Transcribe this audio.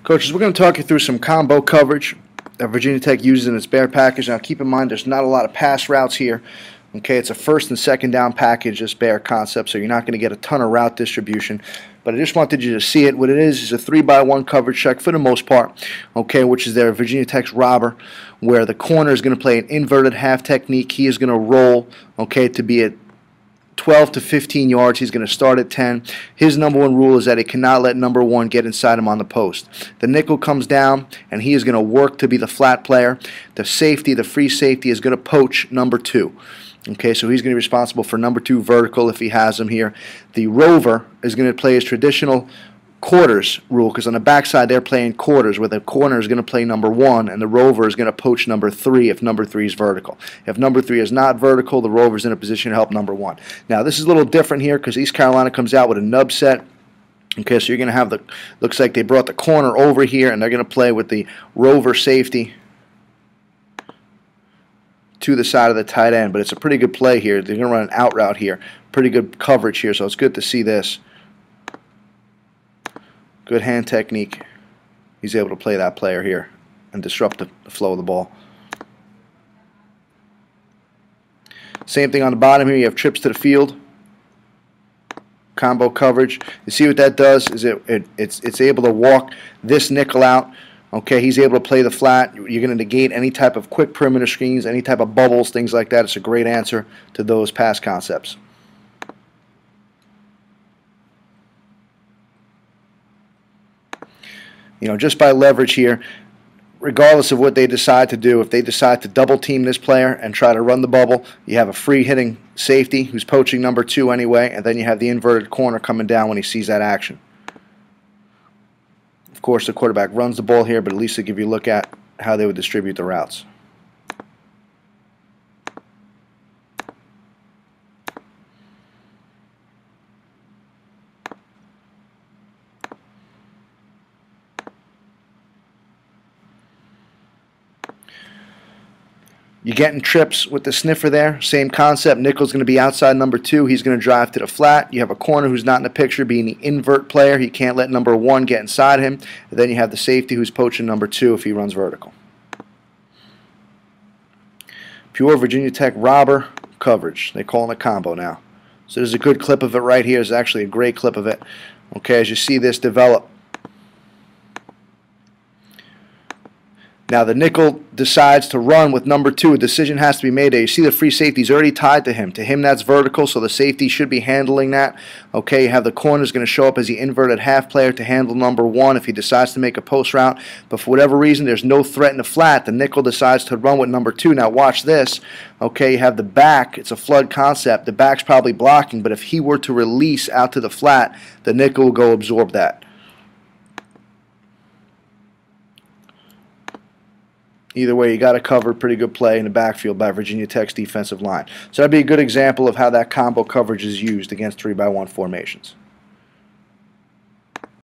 Coaches, we're going to talk you through some combo coverage that Virginia Tech uses in its bear package. Now, keep in mind, there's not a lot of pass routes here. Okay, it's a first and second down package, this bear concept, so you're not going to get a ton of route distribution. But I just wanted you to see it. What it is a 3-by-1 coverage check for the most part, okay, which is their Virginia Tech's robber, where the corner is going to play an inverted half technique. He is going to roll, okay, to be at 12 to 15 yards. He's going to start at 10. His number one rule is that he cannot let number one get inside him on the post. The nickel comes down, and he is going to work to be the flat player. The safety, the free safety, is going to poach number two. Okay, so he's going to be responsible for number two vertical if he has him here. The rover is going to play his traditional quarters rule, because on the backside they're playing quarters, where the corner is going to play number one and the rover is going to poach number three if number three is vertical. If number three is not vertical, the rover is in a position to help number one. Now this is a little different here because East Carolina comes out with a nub set. Okay, so you're going to have the, looks like they brought the corner over here and they're going to play with the rover safety to the side of the tight end, but it's a pretty good play here. They're going to run an out route here. Pretty good coverage here, so it's good to see this. Good hand technique. He's able to play that player here and disrupt the flow of the ball. Same thing on the bottom here. You have trips to the field. Combo coverage. You see what that does is it's able to walk this nickel out. Okay, he's able to play the flat. You're going to negate any type of quick perimeter screens, any type of bubbles, things like that. It's a great answer to those pass concepts. You know, just by leverage here, regardless of what they decide to do, if they decide to double team this player and try to run the bubble, you have a free hitting safety who's poaching number two anyway, and then you have the inverted corner coming down when he sees that action. Of course, the quarterback runs the ball here, but at least they give you a look at how they would distribute the routes. You're getting trips with the sniffer there. Same concept. Nickel's going to be outside number two. He's going to drive to the flat. You have a corner who's not in the picture, being the invert player. He can't let number one get inside him. And then you have the safety who's poaching number two if he runs vertical. Pure Virginia Tech robber coverage. They call it a combo now. So there's a good clip of it right here. There's actually a great clip of it. Okay, as you see this develop. Now the nickel decides to run with number two. A decision has to be made there. You see the free safety is already tied to him. To him that's vertical, so the safety should be handling that. Okay, you have the corner is going to show up as the inverted half player to handle number one if he decides to make a post route. But for whatever reason, there's no threat in the flat. The nickel decides to run with number two. Now watch this. Okay, you have the back. It's a flood concept. The back's probably blocking, but if he were to release out to the flat, the nickel will go absorb that. Either way, you got to cover. Pretty good play in the backfield by Virginia Tech's defensive line. So that'd be a good example of how that combo coverage is used against 3-by-1 formations.